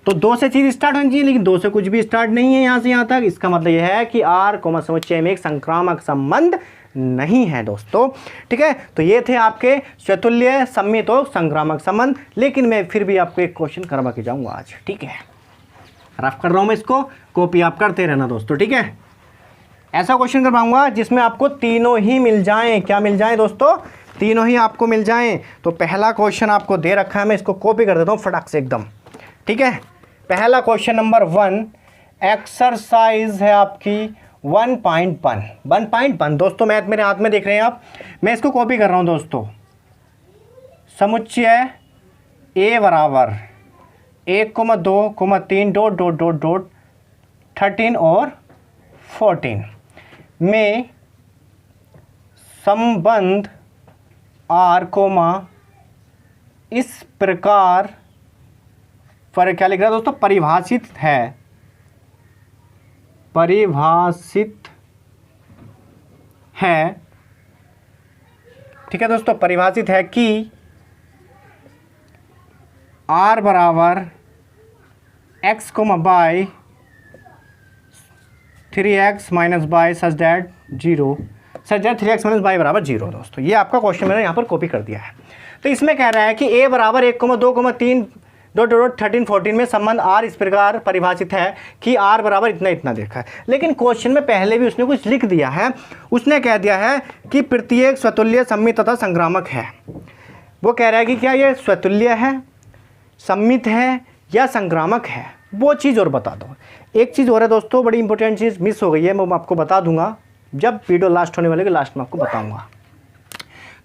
Speaker 1: तो 2 से चीज़ स्टार्ट होनी चाहिए, लेकिन 2 से कुछ भी स्टार्ट नहीं है यहाँ से यहाँ तक। इसका मतलब यह है कि आर समुच्चय में एक संक्रामक संबंध नहीं है दोस्तों, ठीक है। तो ये थे आपके स्वतुल्य, सम्मित और संक्रामक संबंध। लेकिन मैं फिर भी आपको एक क्वेश्चन करवा के जाऊंगा आज, ठीक है। रफ कर रहा हूँ मैं इसको, कॉपी आप करते रहना दोस्तों, ठीक है। ऐसा क्वेश्चन करवाऊंगा जिसमें आपको तीनों ही मिल जाएं। क्या मिल जाएं दोस्तों, तीनों ही आपको मिल जाएं। तो पहला क्वेश्चन आपको दे रखा है, मैं इसको कॉपी कर देता हूँ फटाक से एकदम, ठीक है। पहला क्वेश्चन नंबर 1 एक्सरसाइज है आपकी 1.1 दोस्तों, मैथ मेरे हाथ में देख रहे हैं आप, मैं इसको कॉपी कर रहा हूं दोस्तों। समुच्चय ए बराबर 1,2,3 ... 13 और 14 में संबंध आर इस प्रकार पर क्या लिख रहा है दोस्तों, परिभाषित है, ठीक है दोस्तों। परिभाषित है कि r बराबर x, y 3x minus y such that 3x minus y बराबर 0 दोस्तों। ये आपका क्वेश्चन मैंने यहाँ पर कॉपी कर दिया है। तो इसमें कह रहा है कि a बराबर 1,2,3 ... 13, 14 में संबंध r इस प्रकार परिभाषित है कि r बराबर इतना इतना देखा है। लेकिन क्वेश्चन में पहले भी उसने कुछ लिख दिया है, उसने कह दिया है कि प्रत्येक स्वतुल्य, सम्मित तथा संक्रामक है। वो कह रहा है कि क्या ये स्वतुल्य है, सम्मित है या संक्रामक है। वो चीज़ और बता दो। एक चीज़ और है दोस्तों, बड़ी इंपॉर्टेंट चीज़ मिस हो गई है, मैं आपको बता दूंगा जब वीडियो लास्ट होने वाले के लास्ट में आपको बताऊंगा।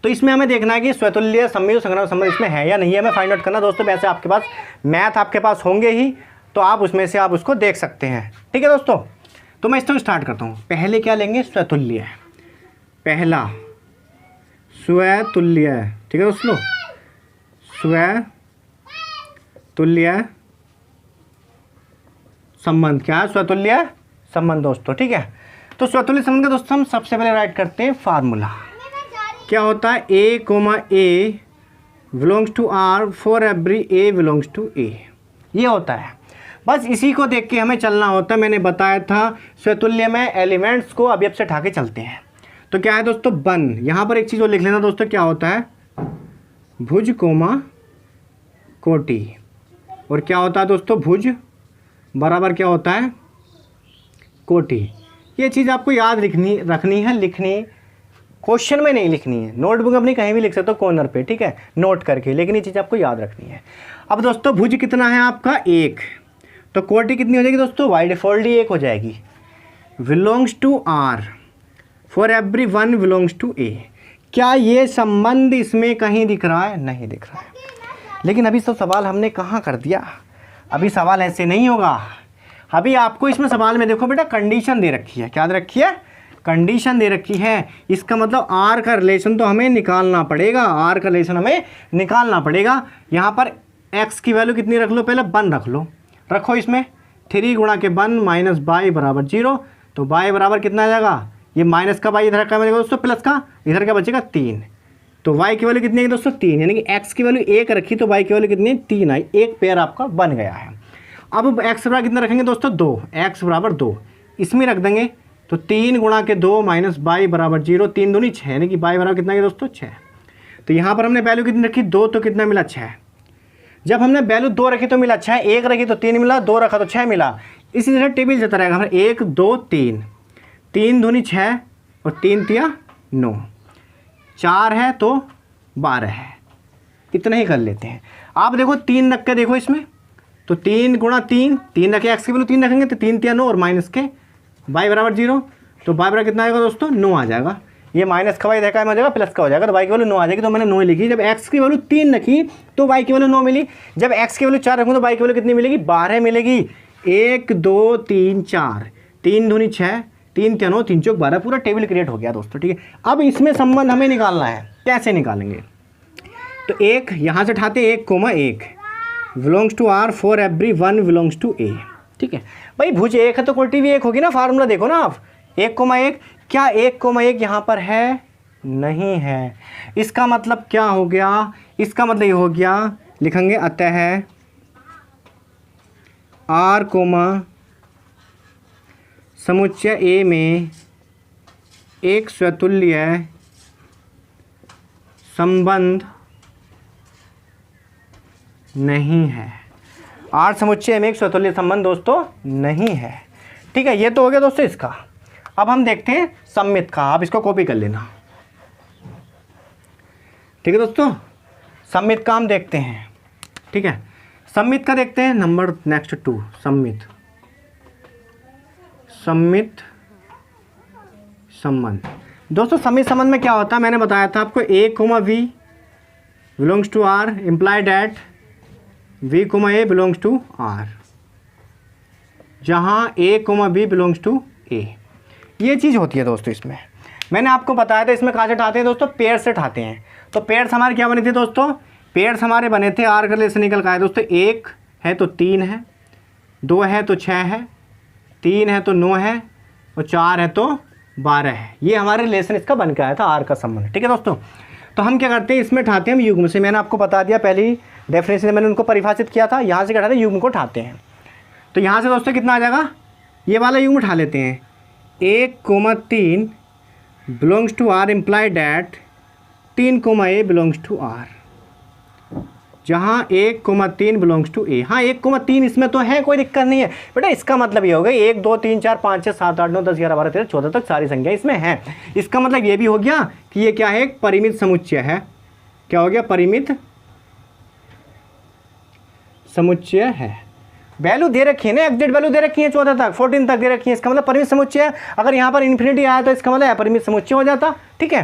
Speaker 1: तो इसमें हमें देखना है कि स्वतुल्य सममित संग्रह संबंध इसमें है या नहीं है, हमें फाइंड आउट करना दोस्तों। वैसे आपके पास मैथ आपके पास होंगे ही, तो आप उसमें से आप उसको देख सकते हैं। ठीक है दोस्तों, तो मैं इसको स्टार्ट करता हूँ। पहले क्या लेंगे, स्वतुल्य। पहला स्वतुल्य, ठीक है दोस्तों, स्वतुल्य संबंध। क्या है, स्वतुल्य संबंध दोस्तों। ठीक है, तो स्वतुल्य संबंध का दोस्तों हम सबसे पहले राइट करते हैं फार्मूला। क्या होता है, a, A belongs to R for every A belongs to A, ये होता है। बस इसी को देख के हमें चलना होता है। मैंने बताया था स्वतुल्य में एलिमेंट्स को अवयव से उठा के चलते हैं। तो क्या है दोस्तों, बन। यहाँ पर एक चीज़ और लिख लेना दोस्तों, क्या होता है, भुज कोटि। और क्या होता है दोस्तों, भुज बराबर क्या होता है, कोटि। ये चीज़ आपको याद रखनी है, लिखनी क्वेश्चन में नहीं लिखनी है, नोटबुक अपनी कहीं भी लिख सकते हो कॉर्नर पे, ठीक है, नोट करके, लेकिन ये चीज़ आपको याद रखनी है। अब दोस्तों भुज कितना है आपका, 1, तो कोटि कितनी हो जाएगी दोस्तों, बाय डिफॉल्ट ही 1 हो जाएगी। Belongs to R for every one belongs to A। क्या ये संबंध इसमें कहीं दिख रहा है, नहीं दिख रहा है। लेकिन अभी तो सवाल हमने कहाँ कर दिया, अभी सवाल ऐसे नहीं होगा। अभी आपको इसमें सवाल में देखो बेटा कंडीशन दे रखी है, क्या दे रखी है, कंडीशन दे रखी है। इसका मतलब R का रिलेशन तो हमें निकालना पड़ेगा, R का रिलेशन हमें निकालना पड़ेगा। यहाँ पर x की वैल्यू कितनी रख लो, पहले 1 रख लो, रखो इसमें 3 गुणा के 1 माइनस y बराबर 0। तो y बराबर कितना आ जाएगा, ये माइनस का y इधर का बचेगा दोस्तों, प्लस का इधर का बचेगा 3। तो y की वैल्यू कितनी है दोस्तों, 3, यानी कि x की वैल्यू 1 रखी तो y की वैल्यू कितनी है, 3 आई। एक पेयर आपका बन गया है। अब x बराबर कितना रखेंगे दोस्तों, 2, x बराबर 2 इसमें रख देंगे। तो 3 गुणा के 2 माइनस y बराबर 0, 3 दूनी 6, यानी कि y बराबर कितना है दोस्तों, 6। तो यहाँ पर हमने वैल्यू कितनी रखी, 2, तो कितना मिला, 6। जब हमने वैल्यू 2 रखी तो मिला 6, 1 रखी तो 3 मिला, 2 रखा तो 6 मिला। इसी तरह टेबल चलता रहेगा, हमारे 1 2 3, 3 दूनी 6 और 3 तिया 9, 4 है तो 12 है, इतना ही कर लेते हैं। आप देखो 3 रख के देखो इसमें, तो 3 गुणा 3, 3 रखे, एक्स की वैल्यू 3 रखेंगे तो 3 तिया 9 और माइनस के y बराबर 0। तो y बराबर कितना आएगा दोस्तों, 9 आ जाएगा। ये माइनस का y देखा है, जाएगा प्लस का हो जाएगा, तो y की वैल्यू 9 आ जाएगी। तो मैंने 9 लिखी। जब x की वैल्यू 3 रखी तो y की वैल्यू 9 मिली। जब x की वैल्यू 4 रखूँ तो y की वैल्यू कितनी मिलेगी, 12 मिलेगी। 1 2 3 4, 3 दूनी 6, 3 तिया 9, 3 चौक 12, पूरा टेबल क्रिएट हो गया दोस्तों। ठीक है, अब इसमें संबंध हमें निकालना है, कैसे निकालेंगे, तो 1 यहाँ से उठाते, 1, belongs to R for every one belongs to A। ठीक है भाई, भुज 1 है तो कोटि भी 1 होगी ना, फार्मूला देखो ना आप, 1, क्या 1, यहाँ पर है, नहीं है। इसका मतलब क्या हो गया, इसका मतलब ये हो गया, लिखेंगे अतः R, समुच्चय A में एक स्वतुल्य संबंध नहीं है। R समुच्चय में एक स्वतुल्य संबंध दोस्तों नहीं है। ठीक है, ये तो हो गया दोस्तों इसका। अब हम देखते हैं सममित का, आप इसको कॉपी कर लेना। ठीक है दोस्तों, सममित का हम देखते हैं। ठीक है, सममित का देखते हैं, नंबर नेक्स्ट 2, सममित संबंध। दोस्तों सममित संबंध में क्या होता है, मैंने बताया था आपको, A, V belongs to R imply that V, A belongs to R, जहाँ A, B belongs to A। ये चीज़ होती है दोस्तों। इसमें मैंने आपको बताया था, इसमें कहाँ से उठाते हैं दोस्तों, पेयर से उठाते हैं। तो पेयर्स हमारे क्या बने थे दोस्तों, पेयर्स हमारे बने थे, R का रिलेशन निकल का है दोस्तों, 1 है तो 3 है, 2 है तो 6 है, 3 है तो 9 है और 4 है तो 12 है। ये हमारे रिलेशन इसका बन के आया था, R का संबंध। ठीक है दोस्तों, तो हम क्या करते हैं, इसमें उठाते हैं हम युग्म से। मैंने आपको बता दिया, पहली डेफिनेशन मैंने उनको परिभाषित किया था। यहाँ से क्या उठाते हैं, युग्म को उठाते हैं। तो यहाँ से दोस्तों कितना आ जाएगा, ये वाला युग्म उठा लेते हैं, 1, 3 belongs to R imply that 3, A belongs to R, जहाँ 1, 3 बिलोंग्स टू A। हाँ 1, 3 इसमें तो है, कोई दिक्कत नहीं है बेटा। इसका मतलब ये हो गया 1 2 3 4 5 6 7 8 9 10 11 12 13 14 तक सारी संख्या इसमें है। इसका मतलब ये भी हो गया कि ये क्या है, एक परिमित समुच्चय है। क्या हो गया, परिमित समुच्चय है। वैल्यू दे रखी है ना, एग्जैक्ट वैल्यू दे रखी है 14 तक 14 तक दे रखी है, इसका मतलब परिमित समुच्चय है। अगर यहाँ पर इन्फिनिटी आया तो इसका मतलब अपरिमित समुच्चय हो जाता। ठीक है,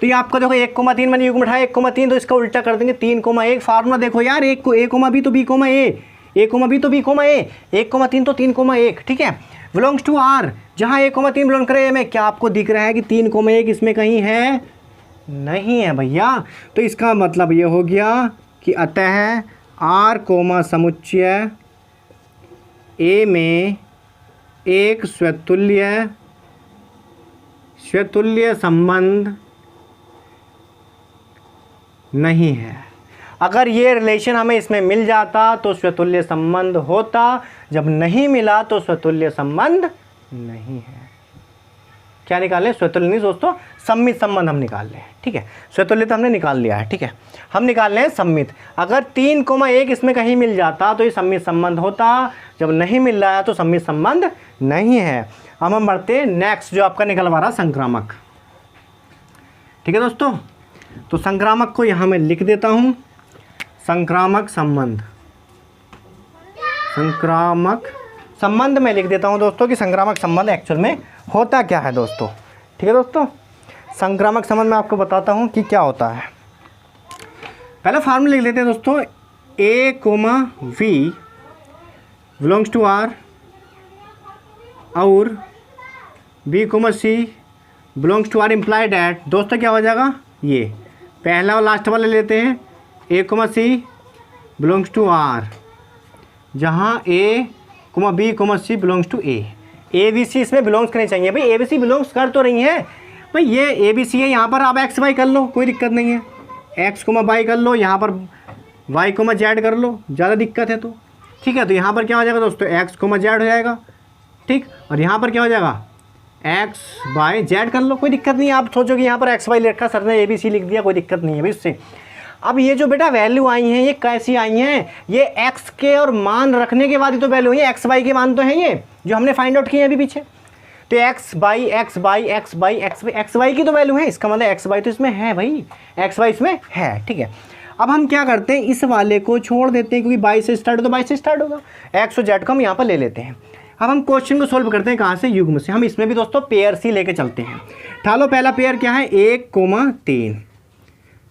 Speaker 1: तो ये आपका देखो 1,3 मैंने युग्म उठाया 1,3, तो इसका उल्टा कर देंगे 3,1। फार्मूला देखो यार, ए कोमा बी तो बी कोमा ए, ए कोमा बी तो बी कोमा ए, 1,3 तो 3,1। ठीक है, बिलोंग्स टू आर, जहाँ 1,3 बिलोंग करे में, क्या आपको दिख रहा है कि 3,1 इसमें कहीं है? नहीं है भैया। तो इसका मतलब ये हो गया कि अतः आर कोमा समुच्चय ए में एक स्वतुल्य संबंध नहीं है। अगर ये रिलेशन हमें इसमें मिल जाता तो स्वतुल्य संबंध होता, जब नहीं मिला तो स्वतुल्य संबंध नहीं है। क्या निकाल लें? स्वतुल्य नहीं दोस्तों, सम्मित संबंध हम निकाल लें। ठीक है, स्वतुल्य तो हमने निकाल लिया है। ठीक है, हम निकाल लें सम्मित। अगर 3,1 इसमें कहीं मिल जाता तो ये सम्मित संबंध होता, जब नहीं मिल रहा है तो सम्मित संबंध नहीं है। अब हम बढ़ते हैं नेक्स्ट, जो आपका निकलवा रहा संक्रामक। ठीक है दोस्तों, तो संक्रामक को यहाँ मैं लिख देता हूँ, संक्रामक संबंध, संक्रामक संबंध में लिख देता हूँ दोस्तों कि संक्रामक संबंध एक्चुअल में होता क्या है दोस्तों। ठीक है दोस्तों, संक्रामक संबंध में आपको बताता हूँ कि क्या होता है। पहले फार्मूला लिख लेते हैं दोस्तों, a comma v belongs to R और b comma c belongs to R imply that. दोस्तों क्या हो जाएगा, ये पहला और लास्ट वाला ले लेते हैं, a comma c belongs to R, जहाँ a comma b comma c belongs to A b c इसमें बिलोंग्स करनी चाहिए। भाई ए बी सी बिलोंग्स कर तो रही हैं भाई, ये ए बी सी है, यहाँ पर आप एक्स वाई कर लो, कोई दिक्कत नहीं है। एक्स कोमा वाई कर लो, यहाँ पर वाई कोमा जेड कर लो, ज़्यादा दिक्कत है तो। ठीक है, तो यहाँ पर क्या हो जाएगा दोस्तों, एक्स कोमा जेड हो जाएगा। ठीक, और यहाँ पर क्या हो जाएगा, एक्स वाई जेड कर लो, कोई दिक्कत नहीं है। आप सोचो कि यहाँ पर एक्स वाई लिखा, सर ने ए बी सी लिख दिया, कोई दिक्कत नहीं है भाई इससे। अब ये जो बेटा वैल्यू आई हैं ये कैसी आई हैं, ये एक्स के और मान रखने के बाद ही तो वैल्यू हुई है, एक्स वाई के मान तो हैं ये जो हमने फाइंड आउट किए हैं अभी पीछे। तो X by X by X by X Y की तो वैल्यू है, इसका मतलब एक्स वाई तो इसमें है भाई, एक्स वाई इसमें है। ठीक है, अब हम क्या करते हैं, इस वाले को छोड़ देते हैं, क्योंकि बाई से स्टार्ट हो तो बाई से स्टार्ट होगा, एक्स और जेड को हम यहाँ पर ले लेते हैं। अब हम क्वेश्चन को सोल्व करते हैं कहाँ से, युग्म से। हम इसमें भी दोस्तों पेयर सी लेके चलते हैं। ठालो पहला पेयर क्या है, 1,3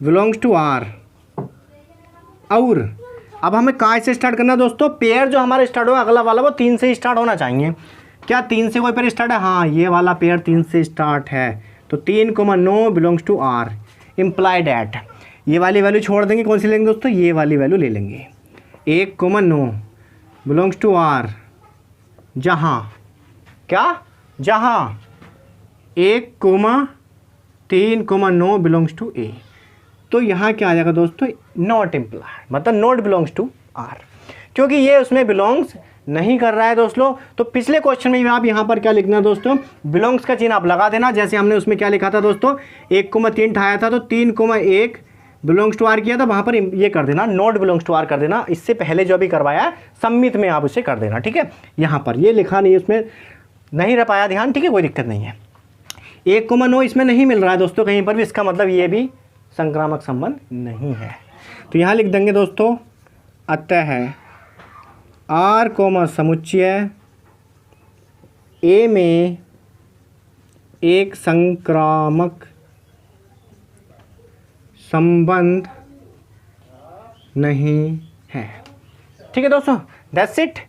Speaker 1: बिलोंग्स टू आर, और अब हमें कहाँ से स्टार्ट करना है दोस्तों, पेयर जो हमारा स्टार्ट होगा अगला वाला वो 3 से स्टार्ट होना चाहिए। क्या 3 से कोई पेयर स्टार्ट है? हाँ, ये वाला पेयर 3 से स्टार्ट है, तो 3,9 belongs to R, implied at, ये वाली वैल्यू छोड़ देंगे, कौन सी लेंगे दोस्तों, ये वाली वैल्यू ले लेंगे। 1,9 बिलोंग्स टू आर, जहाँ क्या, जहाँ 1,3,9 बिलोंग्स टू ए। तो यहाँ क्या आ जाएगा दोस्तों, नॉट इम्प्लाइड, मतलब नॉट बिलोंग्स टू आर, क्योंकि ये उसमें बिलोंग्स नहीं कर रहा है दोस्तों। तो पिछले क्वेश्चन में आप यहाँ पर क्या लिखना है दोस्तों, बिलोंग्स का चिन्ह आप लगा देना। जैसे हमने उसमें क्या लिखा था दोस्तों, 1,3 उठाया था तो 3,1 बिलोंग्स टू आर किया था, वहाँ पर ये कर देना, नॉट बिलोंग्स टू आर कर देना। इससे पहले जो भी करवाया है सम्मित में आप उसे कर देना। ठीक है, यहाँ पर ये लिखा नहीं, उसमें नहीं रह पाया ध्यान। ठीक है, कोई दिक्कत नहीं है। 1,9 इसमें नहीं मिल रहा है दोस्तों कहीं पर भी, इसका मतलब ये भी संक्रामक संबंध नहीं है। तो यहाँ लिख देंगे दोस्तों, अतः आर कोमा समुच्चय ए में एक संक्रामक संबंध नहीं है। ठीक है दोस्तों, दैट्स इट।